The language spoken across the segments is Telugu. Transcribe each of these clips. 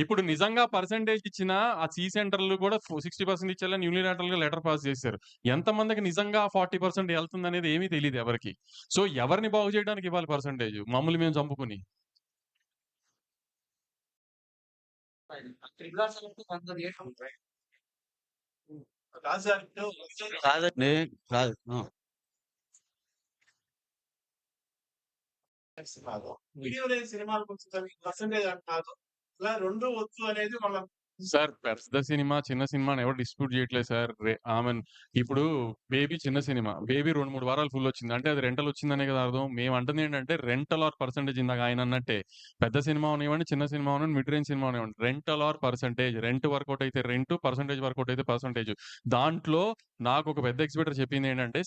ఇప్పుడు నిజంగా పర్సెంటేజ్ ఇచ్చినా ఆ సెంటర్‌లు కూడా 60% ఇచ్చేయాలని యూనిలాటరల్‌గా లెటర్ పాస్ చేశారు. ఎంతమందికి నిజంగా 40% ఎళ్తుందనేది ఏమీ తెలీదు ఎవరికీ. సో, ఎవరిని బాగు చేయడానికి ఇవ్వాలి పర్సెంటేజ్? మమ్మల్ని మేము చంపుకొని. కాదండి. కాదు. ఆ! వీడియో లేని సినిమాలకొచ్చేసరికి పర్సెంటేజ్ అని కాదు. ఇలా 2 వద్దు అనేది వాళ్ళ సార్ పెద్ద సినిమా, చిన్న సినిమాని ఎవరు డిస్ప్యూట్ చేయట్లేదు సార్. ఇప్పుడు 'బేబీ' చిన్న సినిమా. 'బేబీ' 2, 3 వారాలు ఫుల్ వచ్చింది. అంటే అది రెంటల్ వచ్చిందనే కదా అర్థం. మేము అంటుంది ఏంటంటే రెంటల్ ఆర్ పర్సెంటేజ్ ఇందాక ఆయన అన్నట్టే. పెద్ద సినిమా అవనివ్వండి, చిన్న సినిమా అవనివ్వండి, మిడ్ రేంజ్ సినిమా అవనివ్వండి. Rental or percentage. Rent work out అయితే రెంటు, పర్సెంటేజ్ వర్కౌట్ అయితే పర్సెంటేజ్. దాంట్లో నాకొక పెద్ద ఎగ్జిబిటర్ చెప్పిందేంటంటే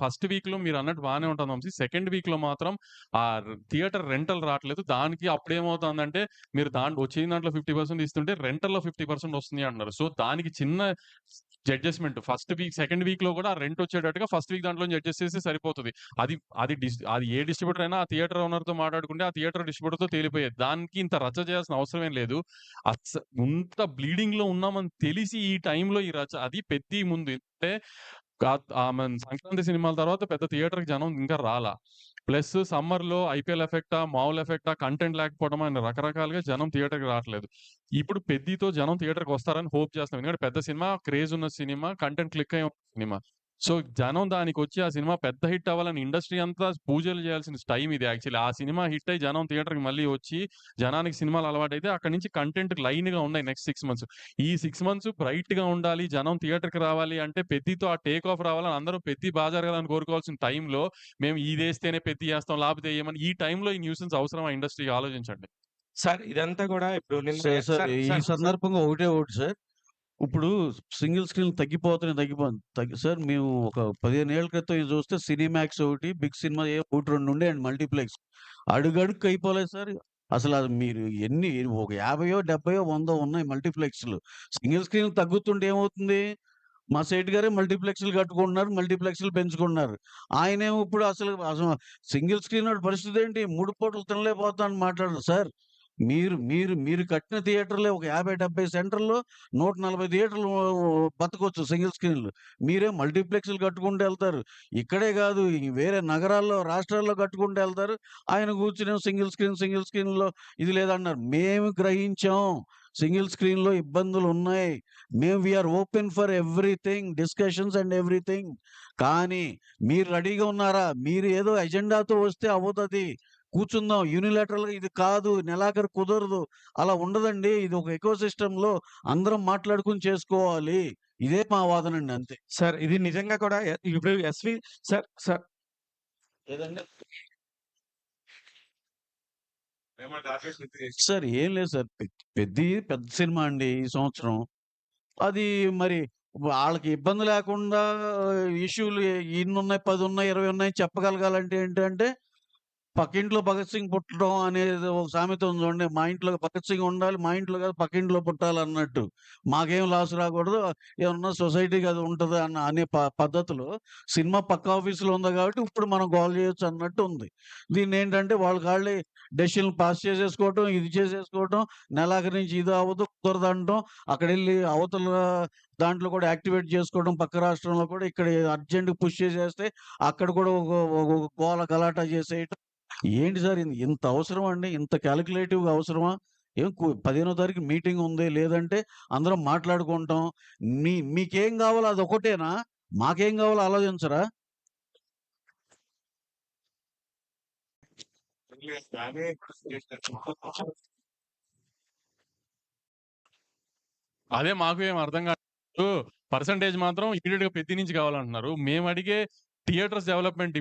ఫస్ట్ వీక్‌లో మీరన్నట్టు బానే ఉంటది వంశీ. సెకండ్ వీక్‌లో మాత్రం థియేటర్ రెంటల్ రాట్లేదు. దానికి అప్పుడేమవుతుందంటే మీరు వచ్చిన దాంట్లో 50% ఇస్తుంటే రెంటల్‌లో 50% వస్తుంది అంటున్నారు. సో, దానికి చిన్న అడ్జస్ట్‌మెంట్ సెకండ్ వీక్‌లో కూడా ఆ రెంట్ వచ్చేటట్టుగా ఫస్ట్ వీక్ దాంట్లోంచి అడ్జస్ట్ చేస్తే సరిపోతది. అది అది ఏ డిస్ట్రిబ్యూటర్ అయినా ఆ థియేటర్ ఓనర్‌తో మాట్లాడుకుంటే ఆ థియేటర్ డిస్ట్రిబ్యూటర్‌తో తేలిపోయేది. దానికి ఇంత రచ్చ చేయాల్సిన అవసరం ఏం లేదు. ఇంత బ్లీడింగ్‌లో ఉన్నామని తెలిసి ఈ టైంలో ఈ రచ్చ అది పెద్ది ముందు అంటే సంక్రాంతి సినిమాల తర్వాత పెద్ద థియేటర్‌కి జనం ఇంకా రాలా. ప్లస్ సమ్మర్‌లో ఐపీఎల్ ఎఫెక్టా, మామూలు ఎఫెక్టా, కంటెంట్ లేకపోవడమా అని రకరకాలుగా జనం థియేటర్‌కి రావట్లేదు. ఇప్పుడు 'పెద్ది'తో జనం థియేటర్‌కొస్తారని హోప్ చేస్తున్నాం. ఎందుకంటే పెద్ద సినిమా, క్రేజ్ ఉన్న సినిమా, కంటెంట్ క్లిక్ అయ్యే సినిమా. సో, జనం దానికొచ్చి ఆ సినిమా పెద్ద హిట్ అవ్వాలని ఇండస్ట్రీ అంతా పూజలు చేయాల్సిన టైమ్ ఇది యాక్చువల్లీ. ఆ సినిమా హిట్ అయ్యి జనం థియేటర్‌కి మళ్ళీ వచ్చి జనానికి సినిమాలు అలవాటైతే అక్కడి నుంచి కంటెంట్ లైన్‌గా ఉన్నాయి నెక్స్ట్ 6 మంత్స్. ఈ 6 మంత్స్ బ్రైట్‌గా ఉండాలి, జనం థియేటర్‌కి రావాలి అంటే పెద్దితో ఆ టేక్ ఆఫ్ రావాలని అందరూ పెద్ది బా జరగాలని కోరుకోవాల్సిన టైంలో మేము ఇదేస్తేనే పెద్ది చేస్తాం, లేకపోతే ఏయమని ఈ టైంలో ఈ న్యూసెన్స్ అవసరమా ఇండస్ట్రీకి ఆలోచించండి. సార్ ఇదంతా గూడా ఇప్పుడు నిన్న సార్, సార్ సార్ ఈ సార్ సార్ సందర్భంగా ఒకటి సార్. ఇప్పుడు సింగిల్ స్క్రీన్‌లు తగ్గిపోతున్నాయి. సార్ మేము ఒక 15 ఏళ్ల క్రితం ఇది చూస్తే సినిమాక్స్ ఒకటి, బిగ్ సినిమా ఒకటి 2 ఉండేయండి మల్టీప్లెక్స్. అడుగడుగుకి అయిపోలేదు సార్. అసలది మీరు ఒక 50, 70, 100 ఉన్నాయి మల్టీప్లెక్స్‌లు. సింగిల్ స్క్రీన్‌లు తగ్గుతుంటే ఏమవుతుంది? మా సేటు గారే మల్టీప్లెక్స్‌లు కట్టుకుంటున్నారు. మల్టీప్లెక్స్‌లు పెంచుకుంటున్నారు. ఆయనేమో ఇప్పుడు అసలు సింగిల్ స్క్రీనోడి పరిస్థితేంటి? 3 పూటలు తినలేకపోతున్నాను మాట్లాడరు. సార్ మీరు మీరు మీరు కట్టిన థియేటర్‌లే ఒక 50, 70 సెంటర్‌లో 140 థియేటర్లు బతకొచ్చు సింగిల్ స్క్రీన్‌లు. మీరేం మల్టీప్లెక్స్‌లు కట్టుకుంటూ ఎళ్తారు. ఇక్కడే గాదు వేరే నగరాల్లో, రాష్ట్రాల్లో కట్టుకుంటూ ఎళ్తారు. ఆయన కూర్చొనేమో సింగిల్ స్క్రీన్‌లో ఇది లేదన్నారు. మేము గ్రహించాం. సింగిల్ స్క్రీన్‌లో ఇబ్బందులున్నాయి. We are open for everything. Discussions and everything. కానీ మీరు రెడీగా ఉన్నారా? మీరు ఏదో ఎజెండాతో వస్తే అవ్వదది. కూర్చుందాం. యూనిలాటరల్‌గా ఇది కాదు. నెలాఖరు కుదరదు. అలా ఉండదండి. ఇది ఒక ఎకో సిస్టమ్‌లో అందరం మాట్లాడుకొని చేసుకోవాలి. ఇదే మా వాదనండి అంతే. సార్ ఇది నిజంగా కూడా ఇప్పుడు సార్ సార్ ఏదండి? ఏమంటే సార్ ఏం లేదు సార్. పెద్ద సినిమా అండి ఈ సంవత్సరం. అది మరి ఆళ్ళకి ఇబ్బంది లేకుండా ఇష్యూలు ఇన్నున్నాయి, 10 ఉన్నాయి, 20 ఉన్నాయి చెప్పగలగాలంటే ఏంటంటే పక్కింట్లో భగత్ సింగ్ పుట్టడం అనేది ఒక సామెత ఉంది చూడండి. మా ఇంట్లో భగత్ సింగ్ ఉండాలి. మా ఇంట్లో కాదు పక్కింట్లో పుట్టాలన్నట్టు. మాకేం లాస్ రాకూడదు. ఏమన్నా సొసైటీకి అది ఉంటది అనే పద్ధతిలో సినిమా పక్క ఆఫీస్‌లో ఉంది కాబట్టి ఇప్పుడు మనం గోల చేయొచ్చు అన్నట్టు ఉంది. దీన్నేంటంటే వాళ్ళకాళ్ళే డెసిషన్‌లు పాస్ చేసేసుకోవటం, ఇది చేసేసుకోవటం, నెలాఖరు నుంచి ఇది అవ్వదు, కుదరదంటం, అక్కడెళ్ళి అవతల దాంట్లో కూడా యాక్టివేట్ చేసుకోవడం పక్క రాష్ట్రంలో కూడా ఇక్కడ అర్జెంట్‌గా పుష్ చేసేస్తే అక్కడ కూడా ఒక గోల గలాటా చేసేయటం. ఏంటి సార్ ఇంత అవసరమా అండి? ఇంత కాలిక్యులేటివ్‌గా అవసరమా? 15వ తారీఖు మీటింగ్ ఉంది. లేదంటే అందరం మాట్లాడుకుంటాం. మీకేం కావాలో అదొక్కటేనా? మాకేం కావాలో ఆలోచించరా? అదే మాకు ఏం అర్థం కాదు. పర్సెంటేజ్ మాత్రం ఇమ్మీడియేట్‌గా పెద్ది నుంచి కావాలంటున్నారు. మేము అడిగే థియేటర్స్ డెవలప్‌మెంట్